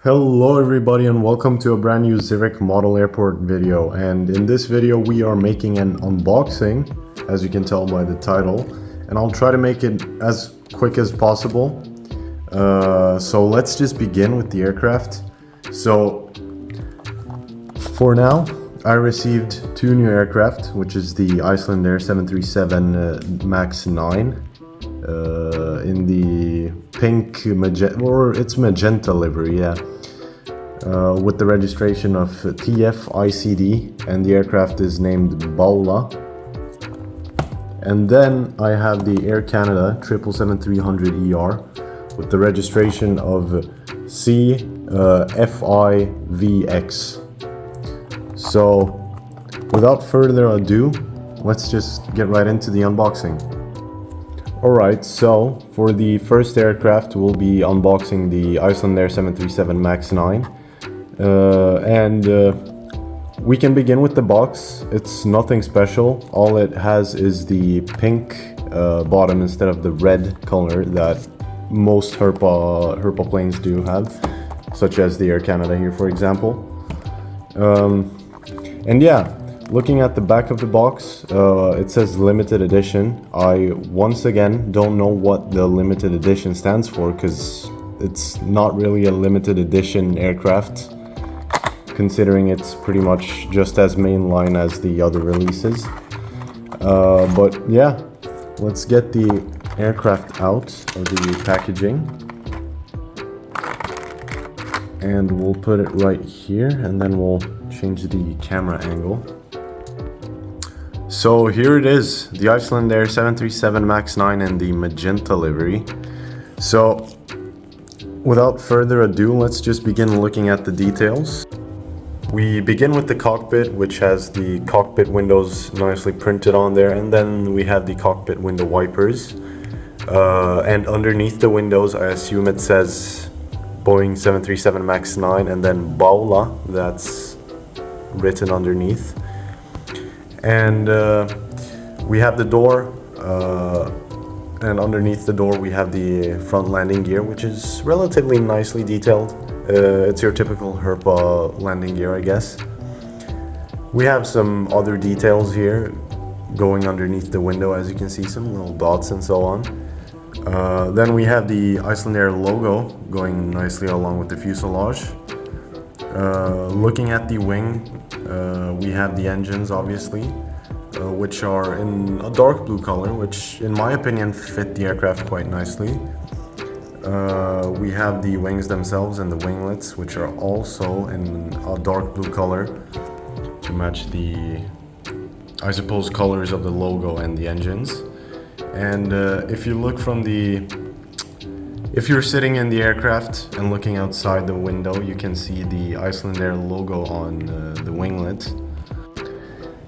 Hello everybody and welcome to a brand new Civic model airport video, and in this video we are making an unboxing, as you can tell by the title, and I'll try to make it as quick as possible. So let's just begin with the aircraft. So for now I received two new aircraft, which is the Icelandair 737 MAX 9 in the pink magenta, or it's magenta livery, yeah, with the registration of TFICD, and the aircraft is named Baula. And then I have the Air Canada 777-300ER with the registration of CFIVX. So without further ado, let's just get right into the unboxing. Alright, so for the first aircraft we'll be unboxing the Icelandair 737 MAX 9, and we can begin with the box. It's nothing special. All it has is the pink bottom instead of the red color that most Herpa planes do have, such as the Air Canada here, for example. And yeah, looking at the back of the box, it says limited edition. I once again don't know what the limited edition stands for, because it's not really a limited edition aircraft, considering it's pretty much just as mainline as the other releases. But yeah, let's get the aircraft out of the packaging, and we'll put it right here, and then we'll change the camera angle. So here it is, the Icelandair 737 MAX 9 in the magenta livery. So without further ado, let's just begin looking at the details. We begin with the cockpit, which has the cockpit windows nicely printed on there, and then we have the cockpit window wipers. And underneath the windows, I assume it says Boeing 737 MAX 9 and then Baula, that's written underneath. And we have the door, and underneath the door we have the front landing gear, which is relatively nicely detailed. It's your typical Herpa landing gear, I guess. We have some other details here going underneath the window, as you can see, some little dots and so on. Then we have the Icelandair logo going nicely along with the fuselage. Looking at the wing, we have the engines, obviously, which are in a dark blue color, which in my opinion fit the aircraft quite nicely. We have the wings themselves and the winglets, which are also in a dark blue color to match the, I suppose, colors of the logo and the engines. And if you look from if you're sitting in the aircraft and looking outside the window, you can see the Icelandair logo on the winglet.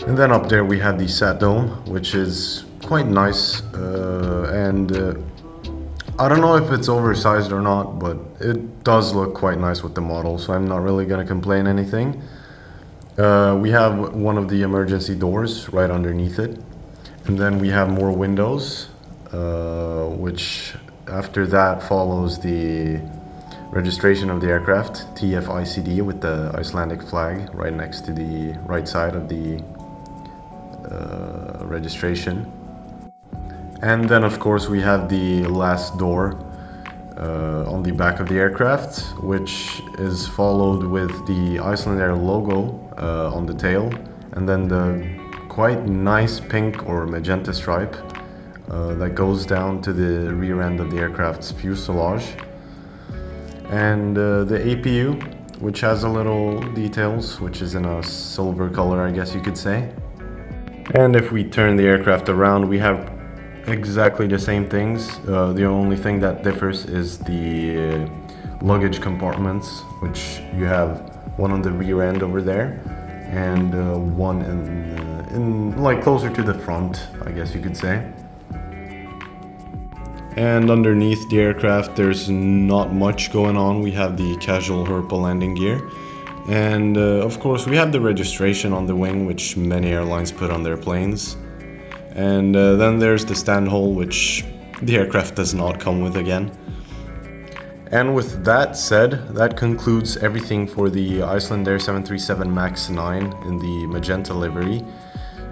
And then up there we have the sat dome, which is quite nice, and I don't know if it's oversized or not, but it does look quite nice with the model, so I'm not really gonna complain anything. We have one of the emergency doors right underneath it, and then we have more windows, which after that follows the registration of the aircraft, TFICD, with the Icelandic flag right next to the right side of the registration. And then of course we have the last door on the back of the aircraft, which is followed with the Icelandair logo on the tail, and then the quite nice pink or magenta stripe that goes down to the rear end of the aircraft's fuselage. And the APU, which has a little details, which is in a silver color, I guess you could say. And if we turn the aircraft around, we have exactly the same things. The only thing that differs is the luggage compartments, which you have one on the rear end over there, and one in like closer to the front, I guess you could say. And underneath the aircraft there's not much going on. We have the casual Herpa landing gear, and of course we have the registration on the wing, which many airlines put on their planes. And then there's the stand hole, which the aircraft does not come with again. And with that said, that concludes everything for the Icelandair 737 MAX 9 in the magenta livery.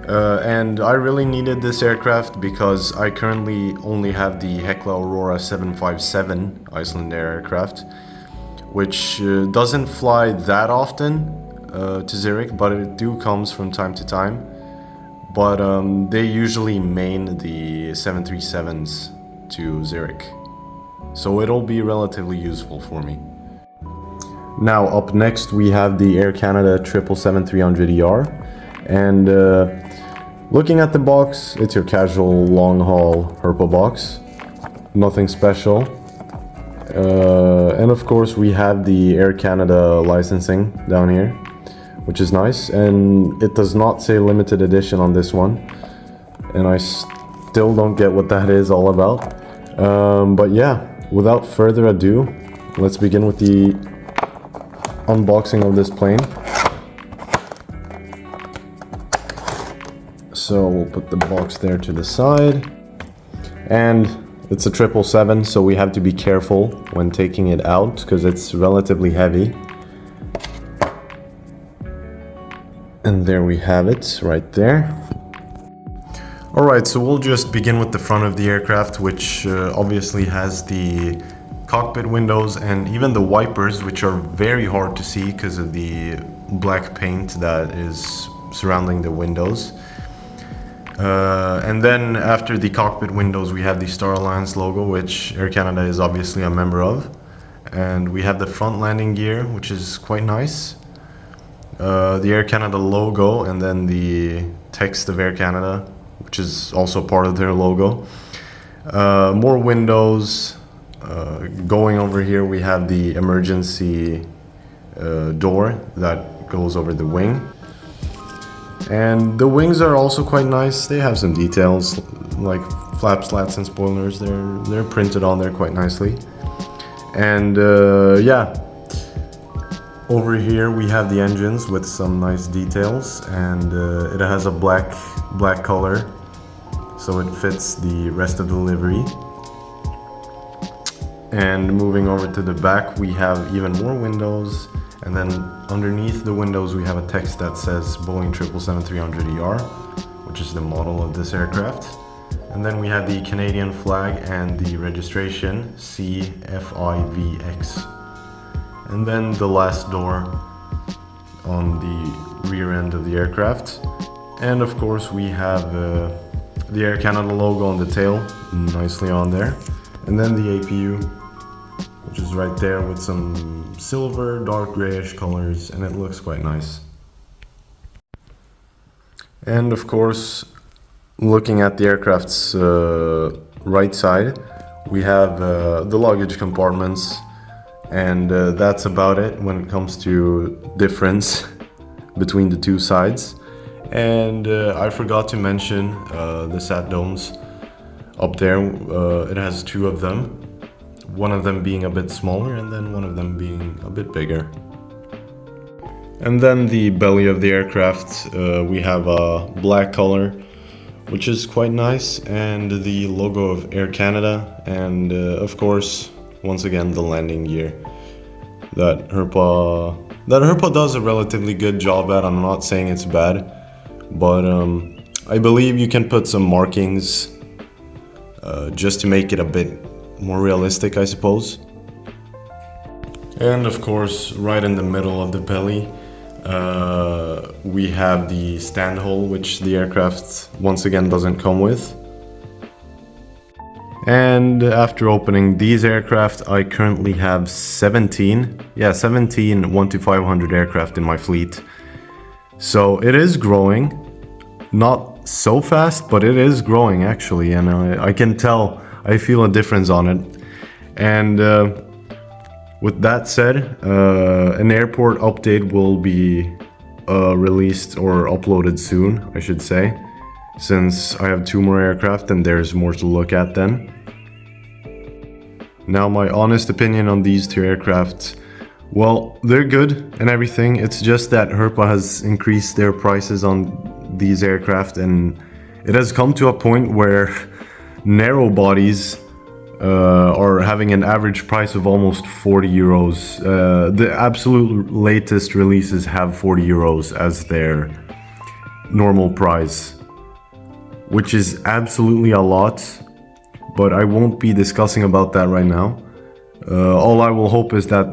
And I really needed this aircraft because I currently only have the Hekla Aurora 757 Icelandair aircraft, which doesn't fly that often to Zurich, but it comes from time to time. But they usually main the 737s to Zurich, so it'll be relatively useful for me. Now up next we have the Air Canada 777-300ER, and looking at the box, it's your casual long-haul Herpa box, nothing special. And of course we have the Air Canada licensing down here, which is nice, and it does not say limited edition on this one, and I still don't get what that is all about. But yeah, without further ado, let's begin with the unboxing of this plane. So we'll put the box there to the side, and it's a 777, so we have to be careful when taking it out because it's relatively heavy. And there we have it, right there. Alright, so we'll just begin with the front of the aircraft, which obviously has the cockpit windows and even the wipers, which are very hard to see because of the black paint that is surrounding the windows. And then after the cockpit windows, we have the Star Alliance logo, which Air Canada is obviously a member of. And we have the front landing gear, which is quite nice. The Air Canada logo, and then the text of Air Canada, which is also part of their logo. More windows. Going over here we have the emergency door that goes over the wing. And the wings are also quite nice. They have some details like flap slats and spoilers. They're printed on there quite nicely. And yeah. Over here we have the engines with some nice details, and it has a black color, so it fits the rest of the livery. And moving over to the back, we have even more windows, and then underneath the windows we have a text that says Boeing 777-300ER, which is the model of this aircraft. And then we have the Canadian flag and the registration CFIVX. And then the last door on the rear end of the aircraft. And of course we have the Air Canada logo on the tail, nicely on there. And then the APU, which is right there with some silver, dark grayish colors, and it looks quite nice. And of course, looking at the aircraft's right side, we have the luggage compartments. And that's about it when it comes to difference between the two sides. And I forgot to mention the sat domes up there. It has two of them, one of them being a bit smaller and then one of them being a bit bigger. And then the belly of the aircraft, we have a black color, which is quite nice, and the logo of Air Canada, and of course once again the landing gear that Herpa does a relatively good job at. I'm not saying it's bad, but I believe you can put some markings just to make it a bit more realistic, I suppose. And of course, right in the middle of the belly, we have the stand hole, which the aircraft once again doesn't come with. And after opening these aircraft, I currently have 17 1-500 aircraft in my fleet. So it is growing, not so fast, but it is growing actually, and I can tell, I feel a difference on it. And with that said, an airport update will be released or uploaded soon, I should say, since I have 2 more aircraft and there's more to look at then. Now, my honest opinion on these 2 aircraft, well, they're good and everything. It's just that Herpa has increased their prices on these aircraft, and it has come to a point where narrow bodies are having an average price of almost 40 euros. The absolute latest releases have 40 euros as their normal price, which is absolutely a lot, but I won't be discussing about that right now. All I will hope is that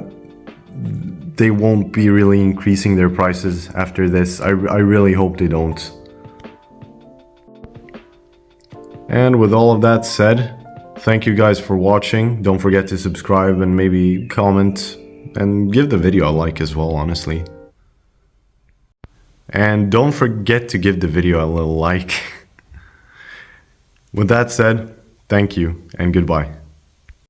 they won't be really increasing their prices after this. I really hope they don't. And with all of that said, thank you guys for watching. Don't forget to subscribe and maybe comment and give the video a like as well, honestly. And don't forget to give the video a little like. With that said, thank you and goodbye.